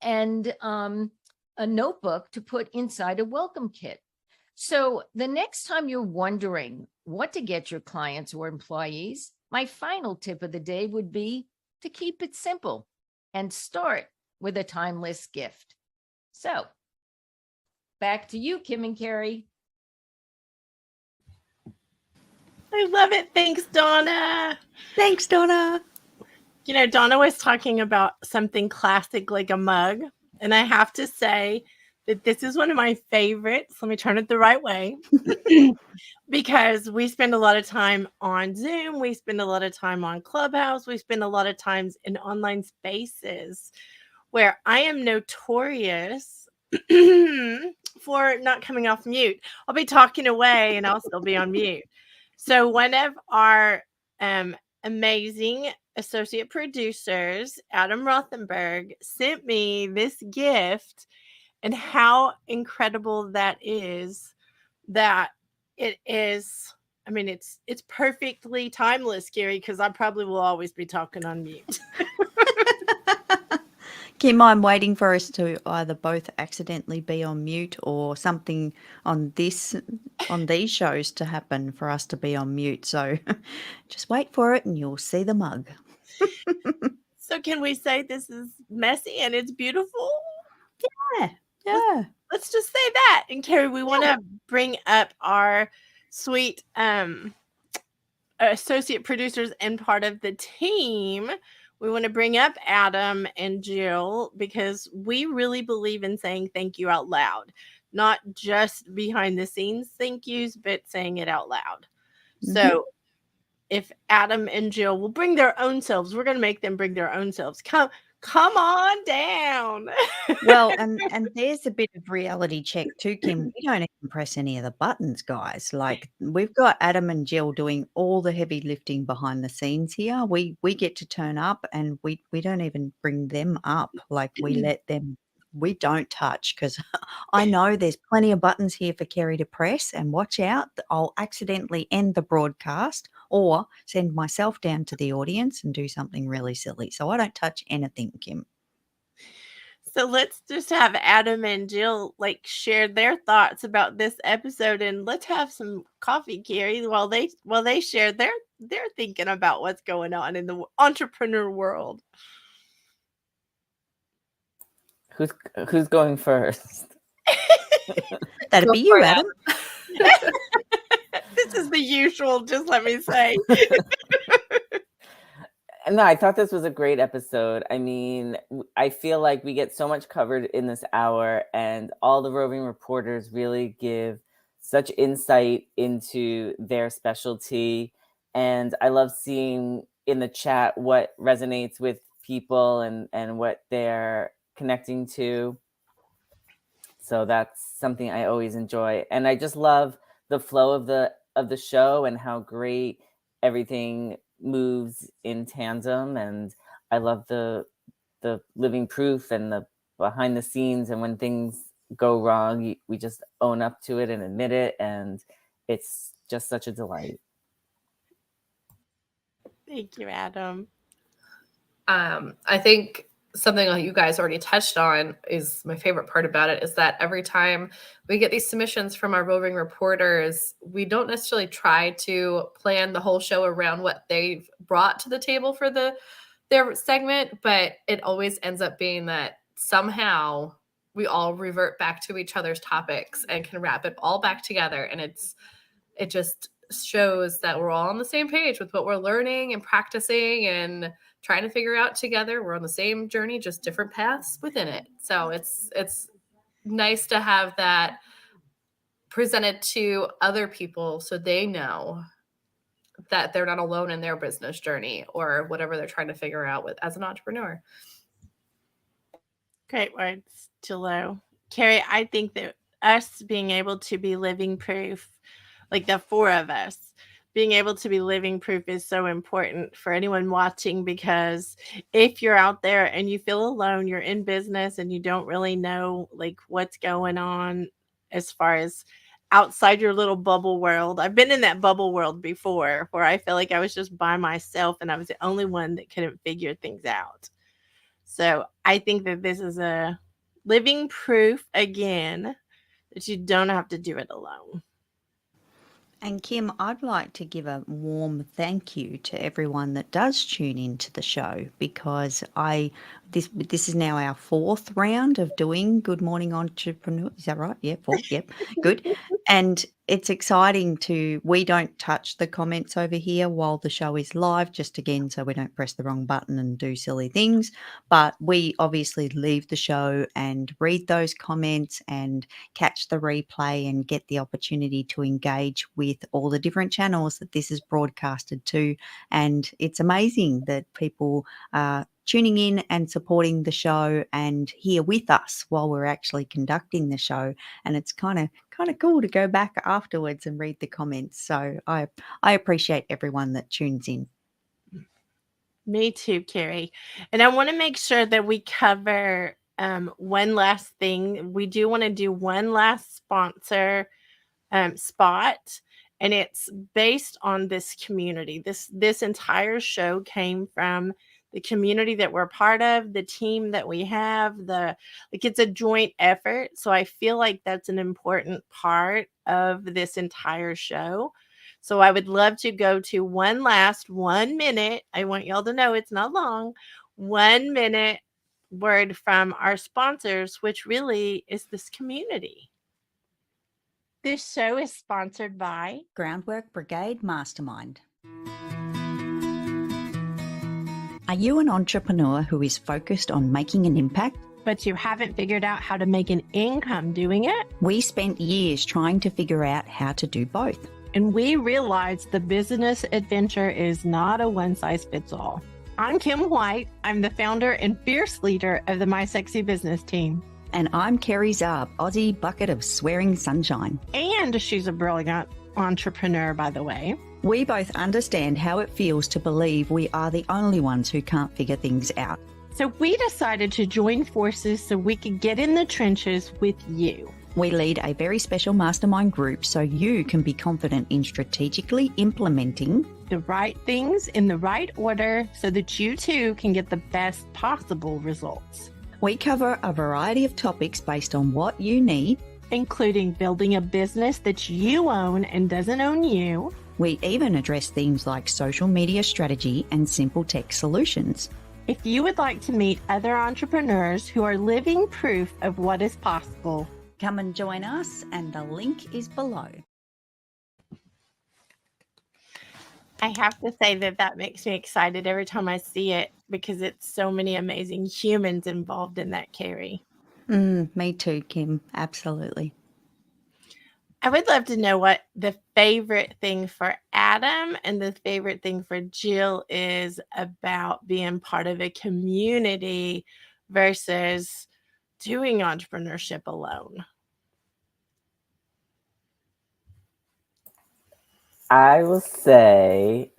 and a notebook to put inside a welcome kit. So the next time you're wondering what to get your clients or employees, my final tip of the day would be to keep it simple and start with a timeless gift. So back to you, Kim and Carrie. I love it. Thanks, Donna. Thanks, Donna. Donna was talking about something classic like a mug. And I have to say that this is one of my favorites. Let me turn it the right way. Because we spend a lot of time on Zoom. We spend a lot of time on Clubhouse. We spend a lot of times in online spaces where I am notorious for not coming off mute. I'll be talking away and I'll still be on mute. So one of our amazing associate producers, Adam Rothenberg, sent me this gift, and how incredible that is, that it is. I mean, it's perfectly timeless, Gary, because I probably will always be talking on mute. Kim, I'm waiting for us to either both accidentally be on mute or something on these shows to happen for us to be on mute. So just wait for it and you'll see the mug. So can we say this is messy and it's beautiful? Yeah. Let's just say that. And Carrie, we want to bring up our sweet associate producers and part of the team. We want to bring up Adam and Jill, because we really believe in saying thank you out loud, not just behind the scenes thank yous, but saying it out loud. Mm-hmm. So if Adam and Jill will bring their own selves, we're going to make them bring their own selves. Come on down. Well, and there's a bit of reality check too, Kim. We don't even press any of the buttons, guys. Like, we've got Adam and Jill doing all the heavy lifting behind the scenes here. We get to turn up and we don't even bring them up. Like, we don't touch, because I know there's plenty of buttons here for Kerry to press, and watch out, I'll accidentally end the broadcast or send myself down to the audience and do something really silly. So I don't touch anything, Kim. So let's just have Adam and Jill share their thoughts about this episode, and let's have some coffee, Carrie, while they share their thinking about what's going on in the entrepreneur world. Who's going first? That'd be you, Adam. This is the usual, just let me say. No, I thought this was a great episode. I mean, I feel like we get so much covered in this hour, and all the roving reporters really give such insight into their specialty. And I love seeing in the chat what resonates with people and what they're connecting to. So that's something I always enjoy. And I just love the flow of the show and how great everything moves in tandem. And I love the living proof and the behind the scenes, and when things go wrong, we just own up to it and admit it, and it's just such a delight. Thank you, Adam. I think something that you guys already touched on is my favorite part about it is that every time we get these submissions from our roving reporters, we don't necessarily try to plan the whole show around what they've brought to the table for their segment, but it always ends up being that somehow we all revert back to each other's topics and can wrap it all back together. And it just shows that we're all on the same page with what we're learning and practicing and trying to figure out together. We're on the same journey, just different paths within it. So it's nice to have that presented to other people so they know that they're not alone in their business journey or whatever they're trying to figure out with as an entrepreneur. Great words, Jello. Carrie, I think that us being able to be living proof, like the four of us, being able to be living proof is so important for anyone watching, because if you're out there and you feel alone, you're in business and you don't really know like what's going on as far as outside your little bubble world. I've been in that bubble world before where I feel like I was just by myself and I was the only one that couldn't figure things out. So I think that this is a living proof again that you don't have to do it alone. And Kim, I'd like to give a warm thank you to everyone that does tune into the show, because this is now our fourth round of doing Good Morning Entrepreneur. Is that right? Yeah, fourth. Yep, good. And it's exciting we don't touch the comments over here while the show is live, just again, so we don't press the wrong button and do silly things. But we obviously leave the show and read those comments and catch the replay and get the opportunity to engage with all the different channels that this is broadcasted to. And it's amazing that people are tuning in and supporting the show and here with us while we're actually conducting the show. And it's kind of cool to go back afterwards and read the comments. So I appreciate everyone that tunes in. Me too, Carrie. And I want to make sure that we cover one last thing. We do want to do one last sponsor spot, and it's based on this community. This entire show came from the community that we're part of, the team that we have, it's a joint effort. So I feel like that's an important part of this entire show. So I would love to go to one last 1 minute. I want y'all to know it's not long. 1 minute word from our sponsors, which really is this community. This show is sponsored by Groundwork Brigade Mastermind. Are you an entrepreneur who is focused on making an impact, but you haven't figured out how to make an income doing it? We spent years trying to figure out how to do both. And we realized the business adventure is not a one-size-fits-all. I'm Kim White. I'm the founder and fierce leader of the My Sexy Business team. And I'm Kerry Zarb, Aussie bucket of swearing sunshine. And she's a brilliant entrepreneur, by the way. We both understand how it feels to believe we are the only ones who can't figure things out. So we decided to join forces so we could get in the trenches with you. We lead a very special mastermind group so you can be confident in strategically implementing the right things in the right order so that you too can get the best possible results. We cover a variety of topics based on what you need, including building a business that you own and doesn't own you. We even address themes like social media strategy and simple tech solutions. If you would like to meet other entrepreneurs who are living proof of what is possible, Come and join us, and the link is below. I have to say that makes me excited every time I see it because it's so many amazing humans involved in that, Carrie. Me too, Kim. Absolutely. I would love to know what the favorite thing for Adam and the favorite thing for Jill is about being part of a community versus doing entrepreneurship alone. I will say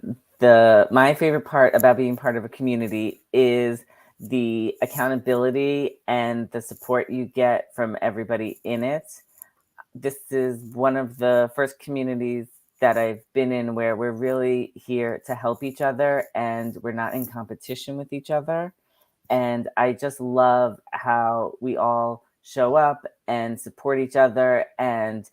my favorite part about being part of a community is the accountability and the support you get from everybody in it. This is one of the first communities that I've been in where we're really here to help each other and we're not in competition with each other. And I just love how we all show up and support each other and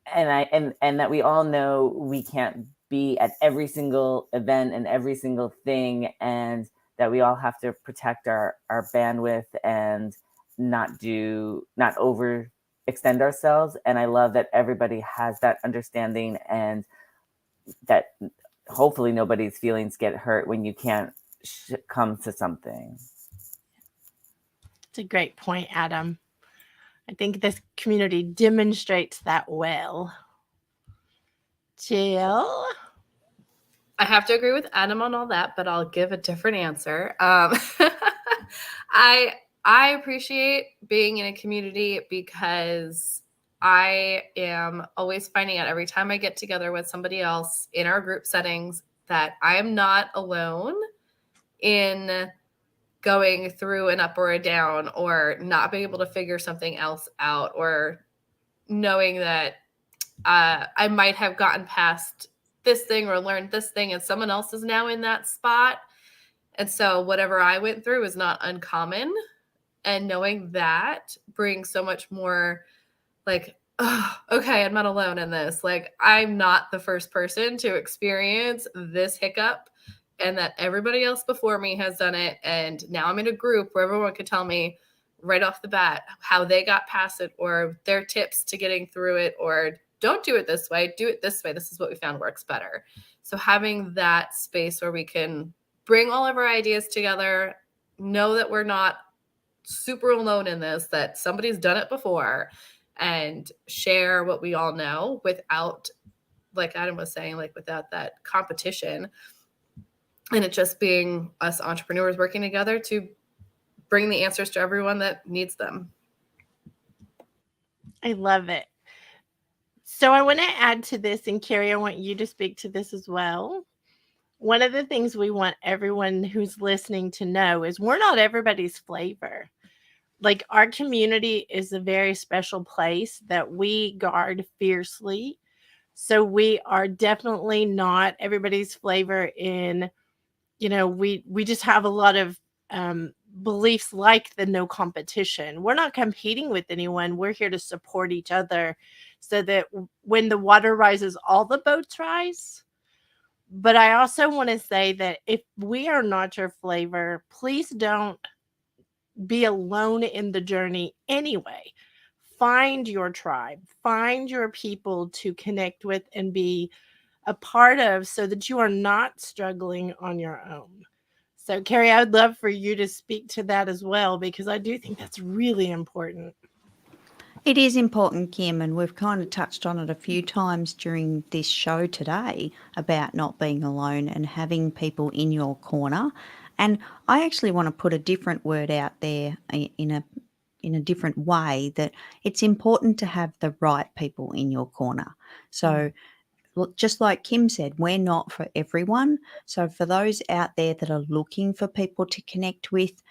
that we all know we can't be at every single event and every single thing, and that we all have to protect our bandwidth and not overextend ourselves. And I love that everybody has that understanding and that hopefully nobody's feelings get hurt when you can't come to something. It's a great point, Adam. I think this community demonstrates that well. Jill? I have to agree with Adam on all that, but I'll give a different answer. I appreciate being in a community because I am always finding out every time I get together with somebody else in our group settings that I am not alone in going through an up or a down or not being able to figure something else out or knowing that I might have gotten past this thing or learned this thing and someone else is now in that spot. And so whatever I went through is not uncommon. And knowing that brings so much more like, oh, okay, I'm not alone in this. Like, I'm not the first person to experience this hiccup and that everybody else before me has done it. And now I'm in a group where everyone could tell me right off the bat how they got past it or their tips to getting through it, or don't do it this way, do it this way. This is what we found works better. So having that space where we can bring all of our ideas together, know that we're not super alone in this, that somebody's done it before, and share what we all know without, like Adam was saying, like without that competition. And it just being us entrepreneurs working together to bring the answers to everyone that needs them. I love it. So I want to add to this, and Carrie, I want you to speak to this as well. One of the things we want everyone who's listening to know is we're not everybody's flavor. Like, our community is a very special place that we guard fiercely. So we are definitely not everybody's flavor in, we just have a lot of beliefs like the no competition. We're not competing with anyone. We're here to support each other so that when the water rises, all the boats rise. But I also want to say that if we are not your flavor, please don't be alone in the journey anyway. Find your tribe, find your people to connect with and be a part of so that you are not struggling on your own. So, Carrie, I would love for you to speak to that as well, because I do think that's really important. It is important, Kim, and we've kind of touched on it a few times during this show today about not being alone and having people in your corner. And I actually want to put a different word out there in a different way, that it's important to have the right people in your corner. So just like Kim said, we're not for everyone. So for those out there that are looking for people to connect with,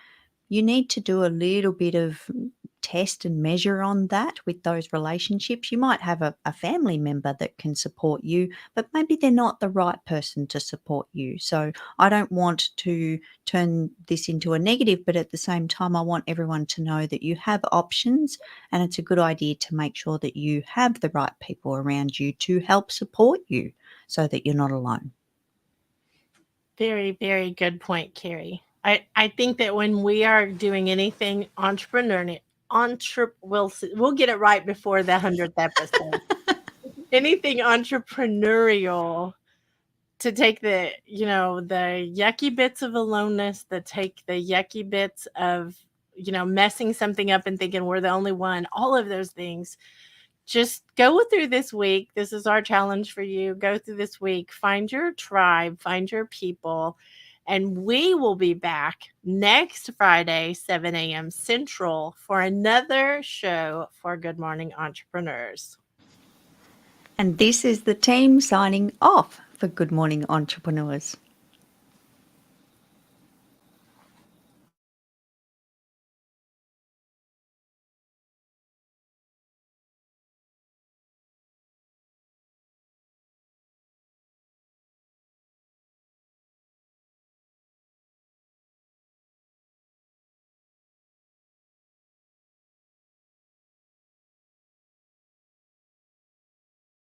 you need to do a little bit of test and measure on that with those relationships. You might have a family member that can support you, but maybe they're not the right person to support you. So I don't want to turn this into a negative, but at the same time, I want everyone to know that you have options, and it's a good idea to make sure that you have the right people around you to help support you so that you're not alone. Very, very good point, Carrie. I think that when we are doing anything we'll get it right before the 100th episode. Anything entrepreneurial to take the yucky bits of aloneness, to take the yucky bits of messing something up and thinking we're the only one, all of those things. Just go through this week. This is our challenge for you. Go through this week, find your tribe, find your people, and we will be back next Friday, 7 a.m. Central, for another show for Good Morning Entrepreneurs. And this is the team signing off for Good Morning Entrepreneurs.